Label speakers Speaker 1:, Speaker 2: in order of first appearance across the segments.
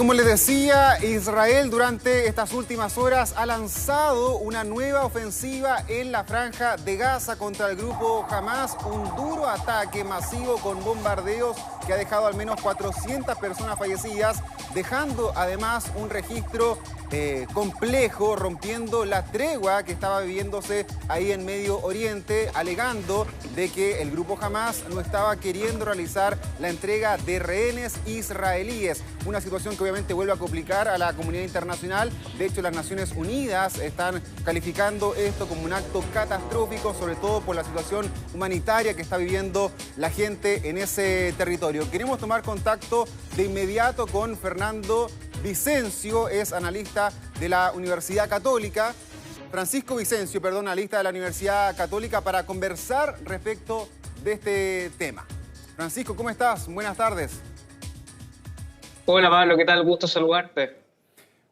Speaker 1: como les decía, Israel durante estas últimas horas ha lanzado una nueva ofensiva en la Franja de Gaza contra el grupo Hamas, un duro ataque masivo con bombardeos que ha dejado al menos 400 personas fallecidas, dejando además un registro complejo, rompiendo la tregua que estaba viviéndose ahí en Medio Oriente, alegando de que el grupo Hamas no estaba queriendo realizar la entrega de rehenes israelíes. Una situación que obviamente vuelve a complicar a la comunidad internacional. De hecho, las Naciones Unidas están calificando esto como un acto catastrófico, sobre todo por la situación humanitaria que está viviendo la gente en ese territorio. Queremos tomar contacto de inmediato con Fernando Vicencio, es analista de la Universidad Católica. Francisco Vicencio, perdón, analista de la Universidad Católica, para conversar respecto de este tema. Francisco, ¿cómo estás? Buenas tardes.
Speaker 2: Hola Pablo, ¿qué tal? Gusto saludarte.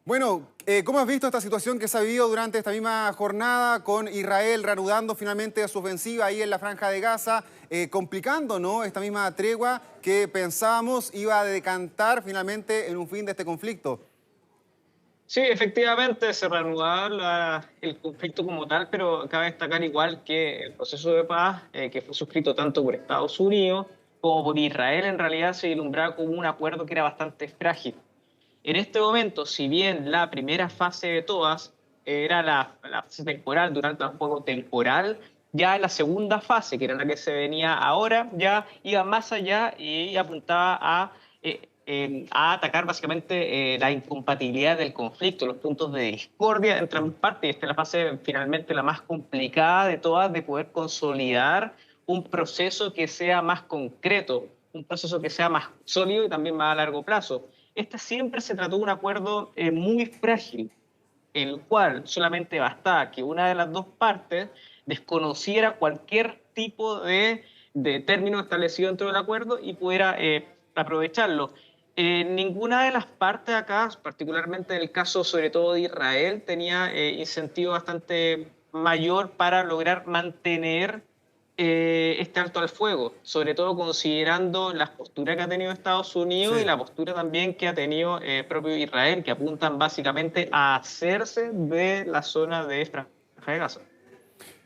Speaker 1: Bueno, ¿cómo has visto esta situación que se ha vivido durante esta misma jornada con Israel reanudando finalmente su ofensiva ahí en la Franja de Gaza, complicando, ¿no?, esta misma tregua que pensábamos iba a decantar finalmente en un fin de este conflicto?
Speaker 2: Sí, efectivamente se reanudaba el conflicto como tal, pero cabe destacar igual que el proceso de paz, que fue suscrito tanto por Estados Unidos como por Israel, en realidad se vislumbraba como un acuerdo que era bastante frágil. En este momento, si bien la primera fase de todas era la fase temporal, durante el juego temporal, ya la segunda fase, que era la que se venía ahora, ya iba más allá y apuntaba a atacar básicamente la incompatibilidad del conflicto, los puntos de discordia entre ambas partes. Y esta es la fase finalmente la más complicada de todas, de poder consolidar un proceso que sea más concreto, un proceso que sea más sólido y también más a largo plazo. Esta siempre se trató de un acuerdo muy frágil, en el cual solamente bastaba que una de las dos partes desconociera cualquier tipo de término establecido dentro del acuerdo y pudiera aprovecharlo. Ninguna de las partes acá, particularmente en el caso sobre todo de Israel, tenía incentivo bastante mayor para lograr mantener este alto al fuego, sobre todo considerando la postura que ha tenido Estados Unidos y
Speaker 1: Sí.
Speaker 2: la postura también que ha tenido propio Israel, que apuntan básicamente a hacerse de la zona de Franja de Gaza.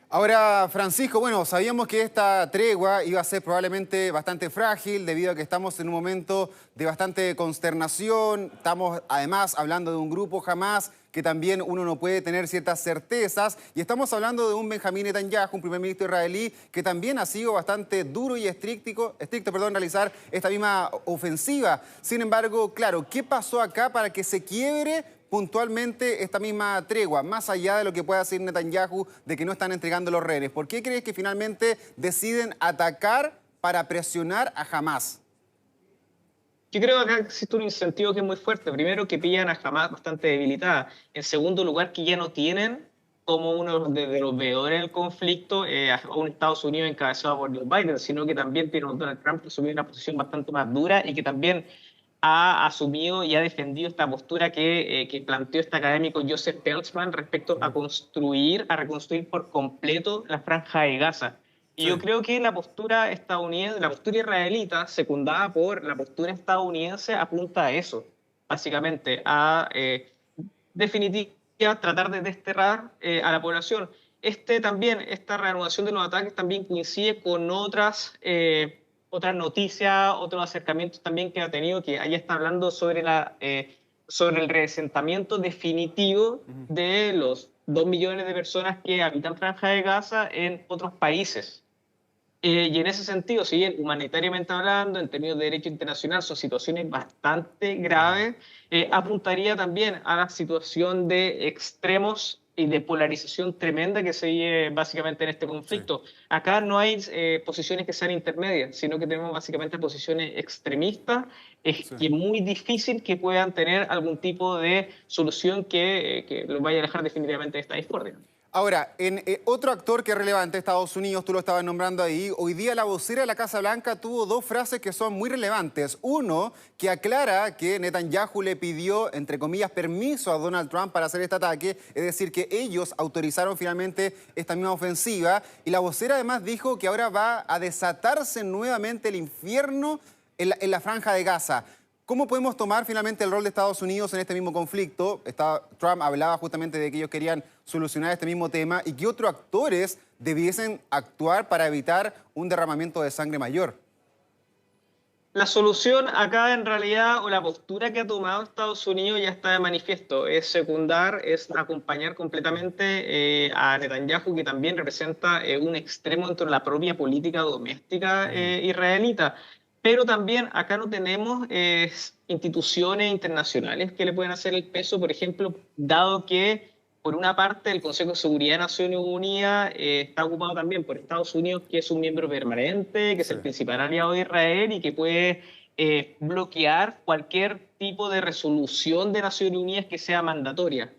Speaker 1: Ahora, Francisco, bueno, sabíamos que esta tregua iba a ser probablemente bastante frágil debido a que estamos en un momento de bastante consternación. Estamos además hablando de un grupo Hamas que también uno no puede tener ciertas certezas. Y estamos hablando de un Benjamín Netanyahu, un primer ministro israelí, que también ha sido bastante duro y estricto, en realizar esta misma ofensiva. Sin embargo, claro, ¿qué pasó acá para que se quiebre puntualmente esta misma tregua, más allá de lo que pueda decir Netanyahu de que no están entregando los rehenes? ¿Por qué crees que finalmente deciden atacar para presionar a Hamas?
Speaker 2: Yo creo que acá existe un incentivo que es muy fuerte. Primero, que pillan a Hamas bastante debilitada. En segundo lugar, que ya no tienen como uno de los veedores del conflicto a un Estados Unidos encabezado por Joe Biden, sino que también tiene un Donald Trump que asumió una posición bastante más dura y que también ha asumido y ha defendido esta postura que planteó este académico Joseph Peltzman respecto a reconstruir por completo la Franja de Gaza. Y
Speaker 1: Sí.
Speaker 2: yo creo que la postura estadounidense, la postura israelita, secundada por la postura estadounidense, apunta a eso, básicamente, a definitiva tratar de desterrar a la población. Esta reanudación de los ataques también coincide con otras noticias, otros acercamientos también que ha tenido, que allá está hablando sobre el reasentamiento definitivo de los 2 millones de personas que habitan Franja de Gaza en otros países. Y en ese sentido, si bien humanitariamente hablando, en términos de derecho internacional, son situaciones bastante graves, apuntaría también a la situación de extremos y de polarización tremenda que se vive básicamente en este
Speaker 1: Sí,
Speaker 2: conflicto. Acá no hay posiciones que sean intermedias, sino que tenemos básicamente posiciones extremistas,
Speaker 1: sí.
Speaker 2: que es muy difícil que puedan tener algún tipo de solución que los vaya a alejar definitivamente de esta discordia.
Speaker 1: Ahora, en otro actor que es relevante, Estados Unidos, tú lo estabas nombrando ahí, hoy día la vocera de la Casa Blanca tuvo dos frases que son muy relevantes. Uno, que aclara que Netanyahu le pidió, entre comillas, permiso a Donald Trump para hacer este ataque, es decir, que ellos autorizaron finalmente esta misma ofensiva. Y la vocera además dijo que ahora va a desatarse nuevamente el infierno en la Franja de Gaza. ¿Cómo podemos tomar finalmente el rol de Estados Unidos en este mismo conflicto? Trump hablaba justamente de que ellos querían solucionar este mismo tema y que otros actores debiesen actuar para evitar un derramamiento de sangre mayor.
Speaker 2: La solución acá en realidad, o la postura que ha tomado Estados Unidos ya está de manifiesto, es secundar, es acompañar completamente a Netanyahu, que también representa un extremo dentro de la propia política doméstica israelita. Pero también acá no tenemos instituciones internacionales que le pueden hacer el peso, por ejemplo, dado que por una parte, el Consejo de Seguridad de Naciones Unidas está ocupado también por Estados Unidos, que es un miembro permanente, que es el principal aliado de Israel y que puede bloquear cualquier tipo de resolución de Naciones Unidas que sea mandatoria.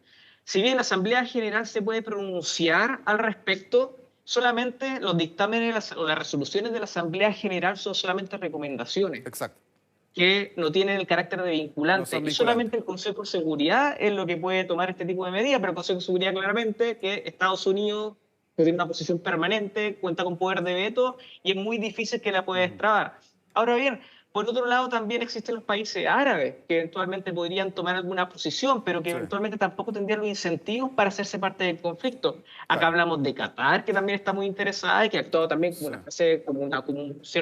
Speaker 2: Si bien la Asamblea General se puede pronunciar al respecto, solamente los dictámenes o las resoluciones de la Asamblea General son solamente recomendaciones.
Speaker 1: Exacto.
Speaker 2: Que no tienen el carácter de vinculante. Y solamente el Consejo de Seguridad es lo que puede tomar este tipo de medidas, pero el Consejo de Seguridad claramente que Estados Unidos tiene una posición permanente, cuenta con poder de veto y es muy difícil que la pueda destrabar. Ahora bien, por otro lado también existen los países árabes que eventualmente podrían tomar alguna posición, pero que eventualmente tampoco tendrían los incentivos para hacerse parte del conflicto. Acá hablamos de Qatar, que también está muy interesada y que ha actuado también como una especie,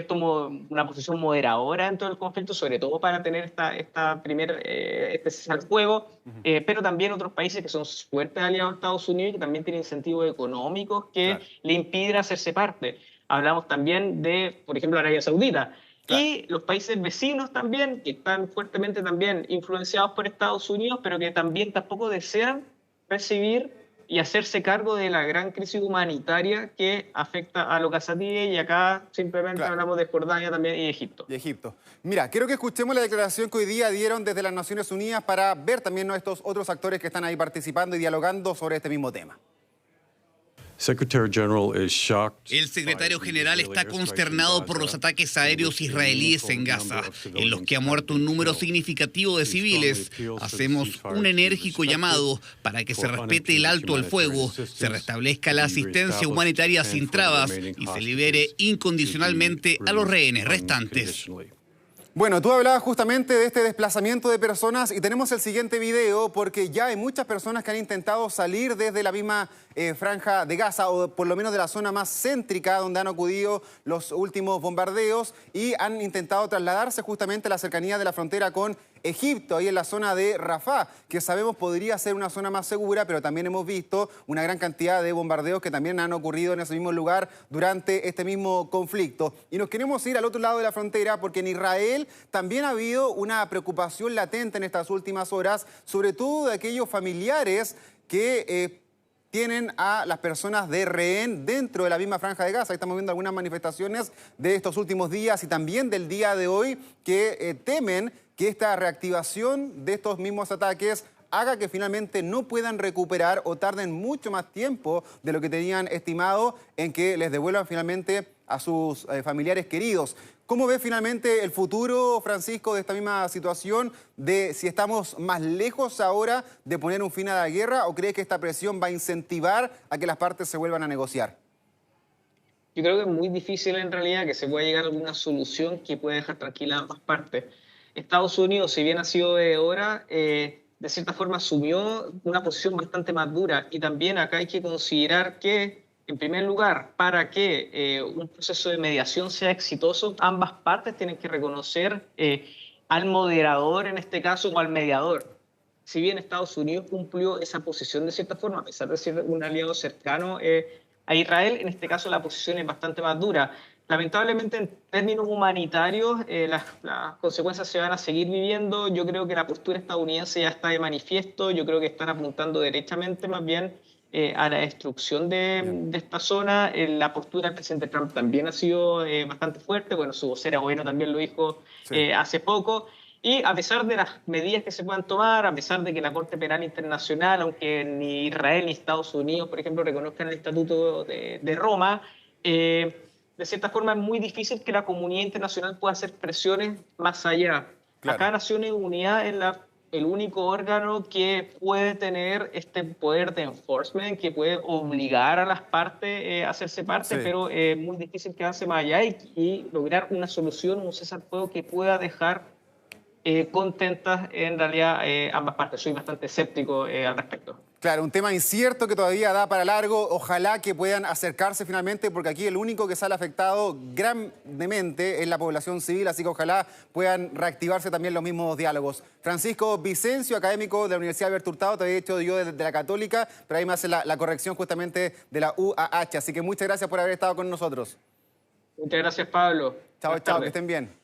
Speaker 2: como una posición moderadora dentro del conflicto, sobre todo para tener este cese al fuego, pero también otros países que son fuertes aliados de Estados Unidos y que también tienen incentivos económicos que le impiden hacerse parte. Hablamos también de, por ejemplo, Arabia Saudita. Y los países vecinos también, que están fuertemente también influenciados por Estados Unidos, pero que también tampoco desean recibir y hacerse cargo de la gran crisis humanitaria que afecta a los gazatíes, y acá simplemente hablamos de Jordania también y Egipto.
Speaker 1: Y Egipto. Mira, quiero que escuchemos la declaración que hoy día dieron desde las Naciones Unidas para ver también a estos otros actores que están ahí participando y dialogando sobre este mismo tema.
Speaker 3: El secretario general está consternado por los ataques aéreos israelíes en Gaza, en los que ha muerto un número significativo de civiles. Hacemos un enérgico llamado para que se respete el alto al fuego, se restablezca la asistencia humanitaria sin trabas y se libere incondicionalmente a los rehenes restantes.
Speaker 1: Bueno, tú hablabas justamente de este desplazamiento de personas y tenemos el siguiente video porque ya hay muchas personas que han intentado salir desde la misma franja de Gaza o por lo menos de la zona más céntrica donde han acudido los últimos bombardeos y han intentado trasladarse justamente a la cercanía de la frontera con Egipto, ahí en la zona de Rafah, que sabemos podría ser una zona más segura, pero también hemos visto una gran cantidad de bombardeos que también han ocurrido en ese mismo lugar durante este mismo conflicto. Y nos queremos ir al otro lado de la frontera porque en Israel también ha habido una preocupación latente en estas últimas horas, sobre todo de aquellos familiares que tienen a las personas de rehén dentro de la misma franja de Gaza. Ahí estamos viendo algunas manifestaciones de estos últimos días y también del día de hoy que temen que esta reactivación de estos mismos ataques haga que finalmente no puedan recuperar o tarden mucho más tiempo de lo que tenían estimado en que les devuelvan finalmente a sus familiares queridos. ¿Cómo ves finalmente el futuro, Francisco, de esta misma situación, de si estamos más lejos ahora de poner un fin a la guerra o crees que esta presión va a incentivar a que las partes se vuelvan a negociar?
Speaker 2: Yo creo que es muy difícil en realidad que se pueda llegar a alguna solución que pueda dejar tranquila a ambas partes. Estados Unidos, si bien ha sido veedora, de cierta forma asumió una posición bastante más dura y también acá hay que considerar que, en primer lugar, para que un proceso de mediación sea exitoso, ambas partes tienen que reconocer al moderador en este caso o al mediador. Si bien Estados Unidos cumplió esa posición de cierta forma, a pesar de ser un aliado cercano a Israel, en este caso la posición es bastante más dura. Lamentablemente, en términos humanitarios, las consecuencias se van a seguir viviendo. Yo creo que la postura estadounidense ya está de manifiesto. Yo creo que están apuntando derechamente más bien a la destrucción de esta zona. La postura del presidente Trump también ha sido bastante fuerte. Bueno, su vocera gobierno también lo dijo hace poco. Y a pesar de las medidas que se puedan tomar, a pesar de que la Corte Penal Internacional, aunque ni Israel ni Estados Unidos, por ejemplo, reconozcan el Estatuto de Roma, de cierta forma es muy difícil que la comunidad internacional pueda hacer presiones más allá. Acá Naciones Unidas es el único órgano que puede tener este poder de enforcement, que puede obligar a las partes a hacerse parte, pero es muy difícil que avance más allá y lograr una solución, un cese al fuego que pueda dejar contentas en realidad ambas partes. Soy bastante escéptico al respecto.
Speaker 1: Claro, un tema incierto que todavía da para largo. Ojalá que puedan acercarse finalmente, porque aquí el único que sale afectado grandemente es la población civil, así que ojalá puedan reactivarse también los mismos diálogos. Francisco Vicencio, académico de la Universidad Alberto Hurtado, te había dicho yo de la Católica, pero ahí me hace la corrección justamente de la UAH. Así que muchas gracias por haber estado con nosotros.
Speaker 2: Muchas gracias, Pablo.
Speaker 1: Chao, chao, que estén bien.